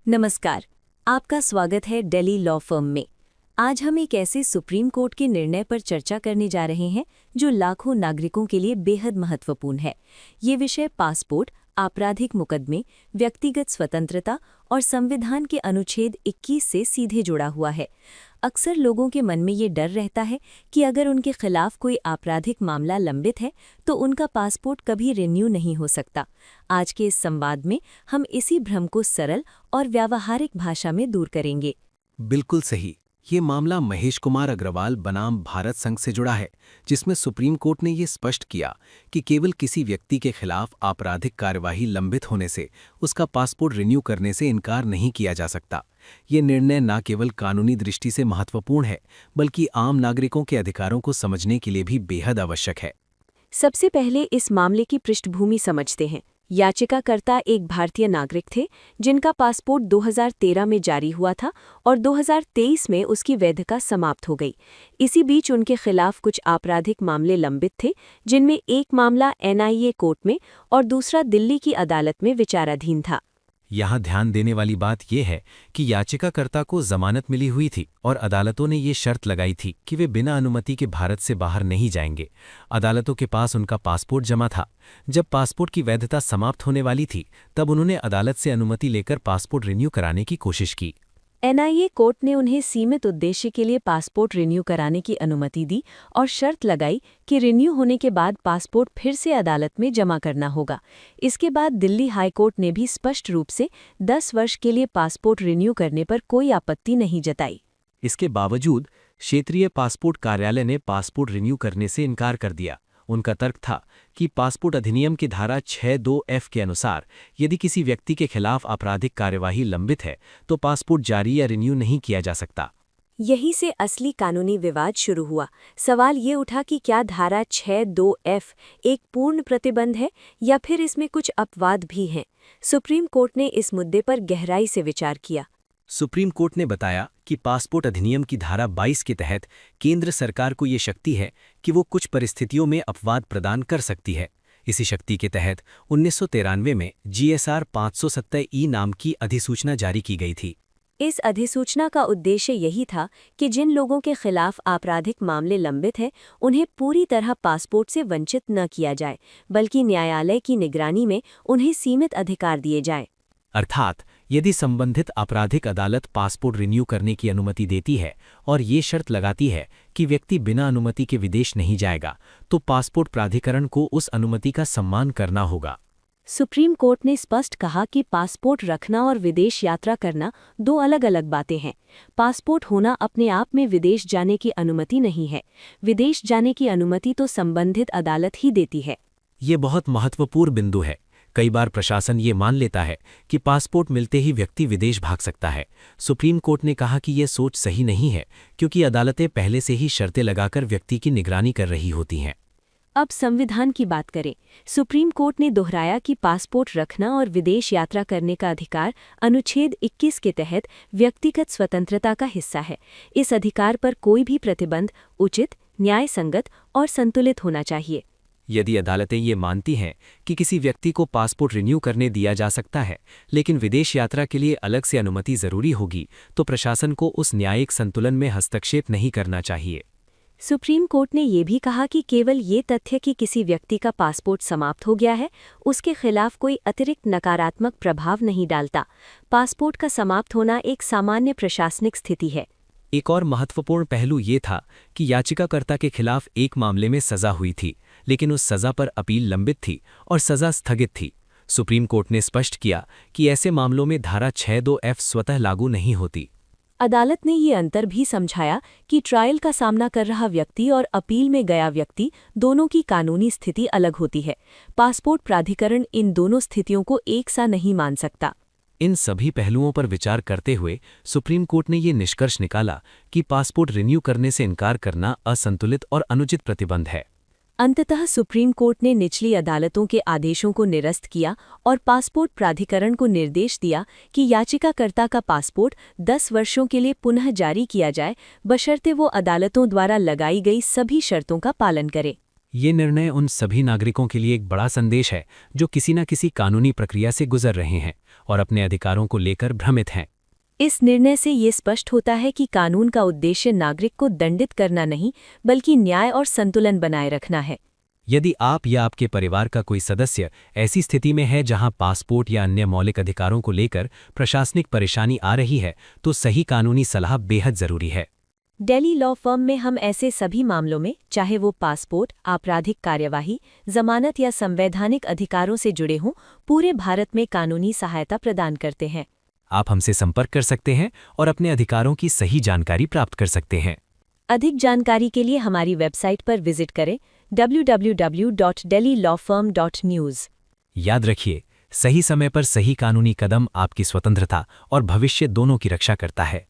नमस्कार। आपका स्वागत है दिल्ली लॉ फर्म में। आज हम एक ऐसे सुप्रीम कोर्ट के निर्णय पर चर्चा करने जा रहे हैं जो लाखों नागरिकों के लिए बेहद महत्वपूर्ण है। ये विषय पासपोर्ट, आपराधिक मुकदमे, व्यक्तिगत स्वतंत्रता और संविधान के अनुच्छेद 21 से सीधे जुड़ा हुआ है। अक्सर लोगों के मन में ये डर रहता है कि अगर उनके खिलाफ कोई आपराधिक मामला लंबित है तो उनका पासपोर्ट कभी रिन्यू नहीं हो सकता। आज के इस संवाद में हम इसी भ्रम को सरल और व्यावहारिक भाषा में दूर करेंगे। बिल्कुल सही। ये मामला महेश कुमार अग्रवाल बनाम भारत संघ से जुड़ा है, जिसमें सुप्रीम कोर्ट ने ये स्पष्ट किया कि केवल किसी व्यक्ति के खिलाफ आपराधिक कार्यवाही लंबित होने से उसका पासपोर्ट रिन्यू करने से इनकार नहीं किया जा सकता। ये निर्णय न केवल कानूनी दृष्टि से महत्वपूर्ण है, बल्कि आम नागरिकों के अधिकारों को समझने के लिए भी बेहद आवश्यक है। सबसे पहले इस मामले की पृष्ठभूमि समझते हैं। याचिकाकर्ता एक भारतीय नागरिक थे जिनका पासपोर्ट 2013 में जारी हुआ था और 2023 में उसकी वैधता समाप्त हो गई। इसी बीच उनके खिलाफ कुछ आपराधिक मामले लंबित थे, जिनमें एक मामला NIA कोर्ट में और दूसरा दिल्ली की अदालत में विचाराधीन था। यहाँ ध्यान देने वाली बात यह है कि याचिकाकर्ता को जमानत मिली हुई थी और अदालतों ने ये शर्त लगाई थी कि वे बिना अनुमति के भारत से बाहर नहीं जाएंगे। अदालतों के पास उनका पासपोर्ट जमा था। जब पासपोर्ट की वैधता समाप्त होने वाली थी, तब उन्होंने अदालत से अनुमति लेकर पासपोर्ट रिन्यू कराने की कोशिश की। NIA कोर्ट ने उन्हें सीमित उद्देश्य के लिए पासपोर्ट रिन्यू कराने की अनुमति दी और शर्त लगाई कि रिन्यू होने के बाद पासपोर्ट फिर से अदालत में जमा करना होगा। इसके बाद दिल्ली हाई कोर्ट ने भी स्पष्ट रूप से 10 वर्ष के लिए पासपोर्ट रिन्यू करने पर कोई आपत्ति नहीं जताई। इसके बावजूद क्षेत्रीय पासपोर्ट कार्यालय ने पासपोर्ट रिन्यू करने से इनकार कर दिया। उनका तर्क था कि पासपोर्ट अधिनियम की धारा 62F के अनुसार यदि किसी व्यक्ति के खिलाफ आपराधिक कार्यवाही लंबित है तो पासपोर्ट जारी या रिन्यू नहीं किया जा सकता। यहीं से असली कानूनी विवाद शुरू हुआ। सवाल ये उठा कि क्या धारा 62F एक पूर्ण प्रतिबंध है या फिर इसमें कुछ अपवाद भी हैं। सुप्रीम कोर्ट ने इस मुद्दे पर गहराई से विचार किया। सुप्रीम कोर्ट ने बताया कि पासपोर्ट अधिनियम की धारा 22 के तहत केंद्र सरकार को ये शक्ति है कि वो कुछ परिस्थितियों में अपवाद प्रदान कर सकती है। इसी शक्ति के तहत 1993 में GSR 570E नाम की अधिसूचना जारी की गई थी। इस अधिसूचना का उद्देश्य यही था कि जिन लोगों के खिलाफ आपराधिक मामले लंबित हैं, उन्हें पूरी तरह पासपोर्ट से वंचित न किया जाए, बल्कि न्यायालय की निगरानी में उन्हें सीमित अधिकार दिए जाएं। अर्थात यदि संबंधित आपराधिक अदालत पासपोर्ट रिन्यू करने की अनुमति देती है और ये शर्त लगाती है कि व्यक्ति बिना अनुमति के विदेश नहीं जाएगा, तो पासपोर्ट प्राधिकरण को उस अनुमति का सम्मान करना होगा। सुप्रीम कोर्ट ने स्पष्ट कहा कि पासपोर्ट रखना और विदेश यात्रा करना दो अलग अलग बातें हैं। पासपोर्ट होना अपने आप में विदेश जाने की अनुमति नहीं है। विदेश जाने की अनुमति तो संबंधित अदालत ही देती है। ये बहुत महत्वपूर्ण बिंदु है। कई बार प्रशासन ये मान लेता है कि पासपोर्ट मिलते ही व्यक्ति विदेश भाग सकता है। सुप्रीम कोर्ट ने कहा कि यह सोच सही नहीं है, क्योंकि अदालतें पहले से ही शर्तें लगाकर व्यक्ति की निगरानी कर रही होती हैं। अब संविधान की बात करें। सुप्रीम कोर्ट ने दोहराया कि पासपोर्ट रखना और विदेश यात्रा करने का अधिकार अनुच्छेद 21 के तहत व्यक्तिगत स्वतंत्रता का हिस्सा है। इस अधिकार पर कोई भी प्रतिबंध उचित, न्यायसंगत और संतुलित होना चाहिए। यदि अदालतें ये मानती हैं कि किसी व्यक्ति को पासपोर्ट रिन्यू करने दिया जा सकता है, लेकिन विदेश यात्रा के लिए अलग से अनुमति जरूरी होगी, तो प्रशासन को उस न्यायिक संतुलन में हस्तक्षेप नहीं करना चाहिए। सुप्रीम कोर्ट ने यह भी कहा कि केवल ये तथ्य कि किसी व्यक्ति का पासपोर्ट समाप्त हो गया है, उसके खिलाफ कोई अतिरिक्त नकारात्मक प्रभाव नहीं डालता। पासपोर्ट का समाप्त होना एक सामान्य प्रशासनिक स्थिति है। एक और महत्वपूर्ण पहलू ये था कि याचिकाकर्ता के खिलाफ एक मामले में सजा हुई थी, लेकिन उस सजा पर अपील लंबित थी और सजा स्थगित थी। सुप्रीम कोर्ट ने स्पष्ट किया कि ऐसे मामलों में धारा 62F स्वतः लागू नहीं होती। अदालत ने ये अंतर भी समझाया कि ट्रायल का सामना कर रहा व्यक्ति और अपील में गया व्यक्ति दोनों की कानूनी स्थिति अलग होती है। पासपोर्ट प्राधिकरण इन दोनों स्थितियों को एक सा नहीं मान सकता। इन सभी पहलुओं पर विचार करते हुए सुप्रीम कोर्ट ने ये निष्कर्ष निकाला कि पासपोर्ट रिन्यू करने से इनकार करना असंतुलित और अनुचित प्रतिबंध है। अंततः सुप्रीम कोर्ट ने निचली अदालतों के आदेशों को निरस्त किया और पासपोर्ट प्राधिकरण को निर्देश दिया कि याचिकाकर्ता का पासपोर्ट 10 वर्षों के लिए पुनः जारी किया जाए, बशर्ते वो अदालतों द्वारा लगाई गई सभी शर्तों का पालन करे। ये निर्णय उन सभी नागरिकों के लिए एक बड़ा संदेश है जो किसी न किसी कानूनी प्रक्रिया से गुजर रहे हैं और अपने अधिकारों को लेकर भ्रमित हैं। इस निर्णय से ये स्पष्ट होता है कि कानून का उद्देश्य नागरिक को दंडित करना नहीं, बल्कि न्याय और संतुलन बनाए रखना है। यदि आप या आपके परिवार का कोई सदस्य ऐसी स्थिति में है जहां पासपोर्ट या अन्य मौलिक अधिकारों को लेकर प्रशासनिक परेशानी आ रही है, तो सही कानूनी सलाह बेहद जरूरी है। दिल्ली लॉ फर्म में हम ऐसे सभी मामलों में, चाहे वो पासपोर्ट, आपराधिक कार्यवाही, जमानत या संवैधानिक अधिकारों से जुड़े हों, पूरे भारत में कानूनी सहायता प्रदान करते हैं। आप हमसे संपर्क कर सकते हैं और अपने अधिकारों की सही जानकारी प्राप्त कर सकते हैं। अधिक जानकारी के लिए हमारी वेबसाइट पर विजिट करें www.dellylawfirm.news। याद रखिए, सही समय पर सही कानूनी कदम आपकी स्वतंत्रता और भविष्य दोनों की रक्षा करता है।